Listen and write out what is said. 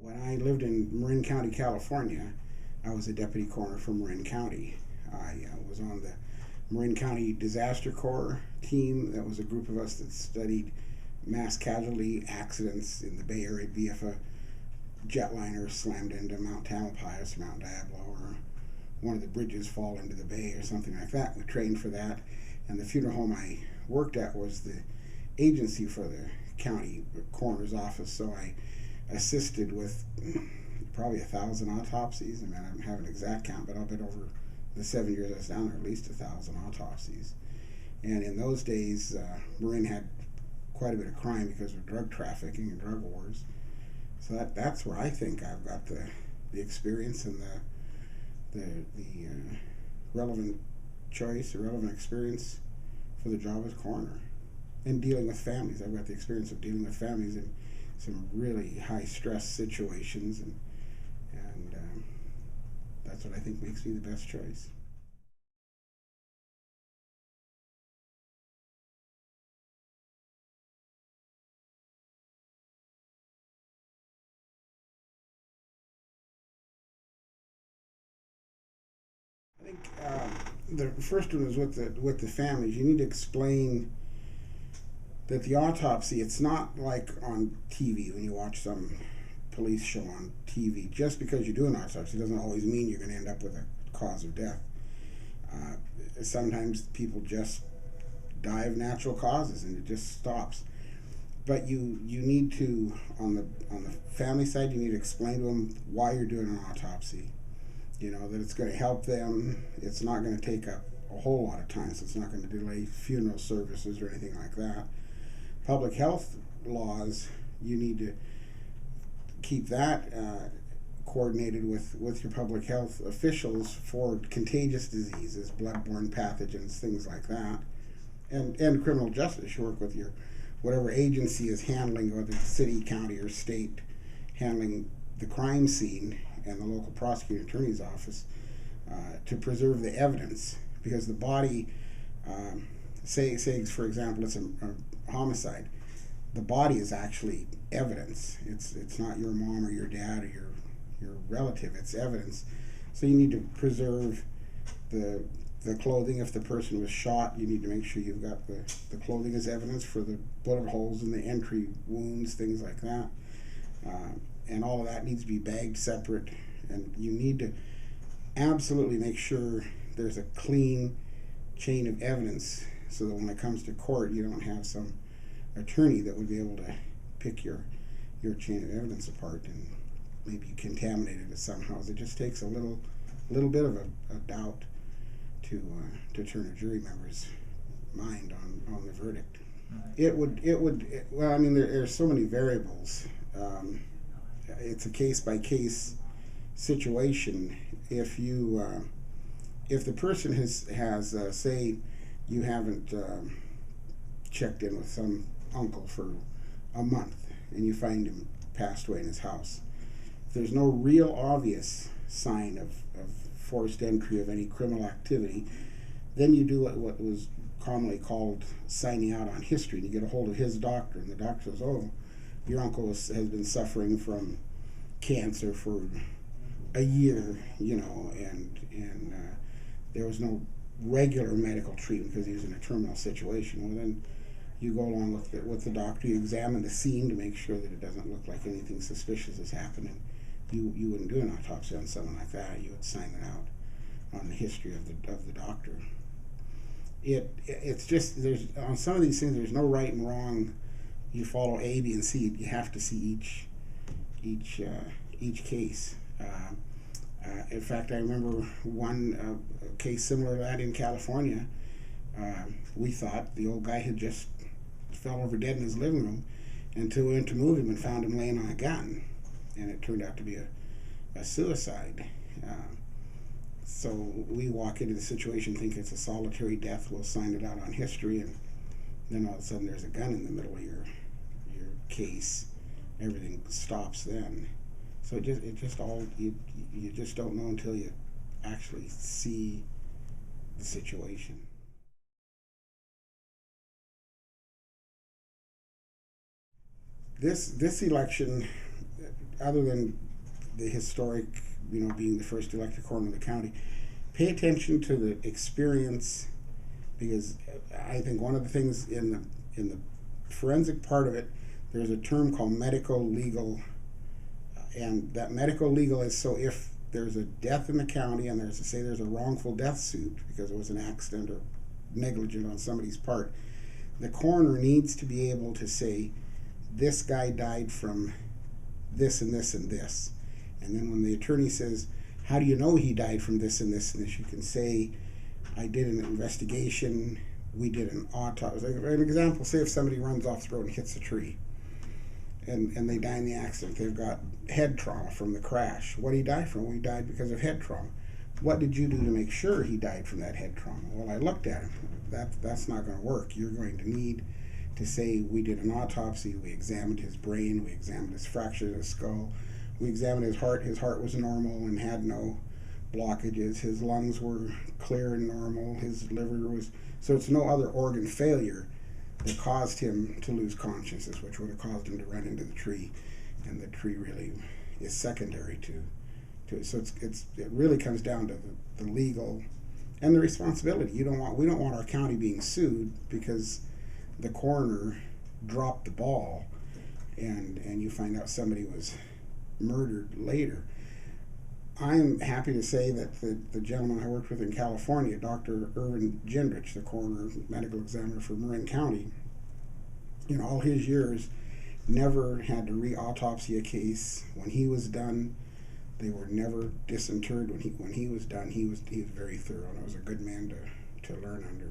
When I lived in Marin County, California, I was a deputy coroner for Marin County. I was on the Marin County Disaster Corps team. That was a group of us that studied mass casualty accidents in the Bay Area if a jetliner slammed into Mount Tamalpais or Mount Diablo, or one of the bridges fall into the bay or something like that. We trained for that. And the funeral home I worked at was the agency for the county coroner's office, so I assisted with probably 1,000 autopsies. I mean, I don't have an exact count, but I'll bet over the 7 years I was down there, at least 1,000 autopsies. And in those days, Marin had quite a bit of crime because of drug trafficking and drug wars. So that's where I think I've got the experience and the relevant choice, the relevant experience for the job as coroner. And dealing with families. I've got the experience of dealing with families in some really high stress situations, and that's what I think makes me the best choice. I think the first one is with the families. You need to explain that the autopsy, it's not like on TV when you watch some police show on TV. Just because you do an autopsy doesn't always mean you're going to end up with a cause of death. Sometimes people just die of natural causes and it just stops. But you need to, on the family side, you need to explain to them why you're doing an autopsy. You know, that it's going to help them. It's not going to take up a whole lot of time, so it's not going to delay funeral services or anything like that. Public health laws, you need to keep that coordinated with your public health officials for contagious diseases, bloodborne pathogens, things like that. And criminal justice, you work with your whatever agency is handling, whether it's city, county, or state, handling the crime scene, and the local prosecuting attorney's office to preserve the evidence, because the body, say for example it's a homicide, the body is actually evidence. It's not your mom or your dad or your relative. It's evidence. So you need to preserve the clothing. If the person was shot, you need to make sure you've got the clothing as evidence for the bullet holes and the entry wounds, things like that. And all of that needs to be bagged separate, and you need to absolutely make sure there's a clean chain of evidence, so that when it comes to court, you don't have some attorney that would be able to pick your chain of evidence apart and maybe contaminate it somehow. It just takes a little bit of a doubt to turn a jury member's mind on the verdict. It would well, I mean, there are so many variables. It's a case-by-case situation. If the person has say you haven't checked in with some uncle for a month and you find him passed away in his house, if there's no real obvious sign of forced entry of any criminal activity, then you do what was commonly called signing out on history, and you get a hold of his doctor, and the doctor says, oh, your uncle has been suffering from cancer for a year, you know, and there was no regular medical treatment because he was in a terminal situation. Well, then you go along with the doctor, you examine the scene to make sure that it doesn't look like anything suspicious has happened, and you wouldn't do an autopsy on someone like that. You would sign it out on the history of the doctor. It's just, there's, on some of these things, there's no right and wrong. You follow A, B, and C. You have to see each case. In fact, I remember one case similar to that in California. We thought the old guy had just fell over dead in his living room until we went to move him and found him laying on a gun, and it turned out to be a suicide. So we walk into the situation, think it's a solitary death. We'll sign it out on history, and then all of a sudden there's a gun in the middle of your case. Everything stops then. So it just all you just don't know until you actually see the situation. This election, other than the historic, being the first elected coroner of the county, pay attention to the experience, because I think one of the things in the forensic part of it, there's a term called medical legal, and that medical legal is, so if there's a death in the county and there's a wrongful death suit because it was an accident or negligent on somebody's part, the coroner needs to be able to say, this guy died from this and this and this. And then when the attorney says, how do you know he died from this and this and this, you can say, I did an investigation, we did an autopsy. An example, say if somebody runs off the road and hits a tree and they die in the accident, they've got head trauma from the crash. What did he die from? Well, he died because of head trauma. What did you do to make sure he died from that head trauma? Well, I looked at him. That's not going to work. You're going to need to say, we did an autopsy, we examined his brain, we examined his fracture of his skull, we examined his heart. His heart was normal and had no blockages. His lungs were clear and normal. His liver was... So it's no other organ failure that caused him to lose consciousness, which would have caused him to run into the tree. And the tree really is secondary to it. So it really comes down to the legal and the responsibility. We don't want our county being sued because the coroner dropped the ball and you find out somebody was murdered later. I'm happy to say that the gentleman I worked with in California, Dr. Irvin Gendrich, the coroner, medical examiner for Marin County, all his years, never had to re-autopsy a case. When he was done, they were never disinterred. When he was done, he was very thorough, and I was a good man to learn under.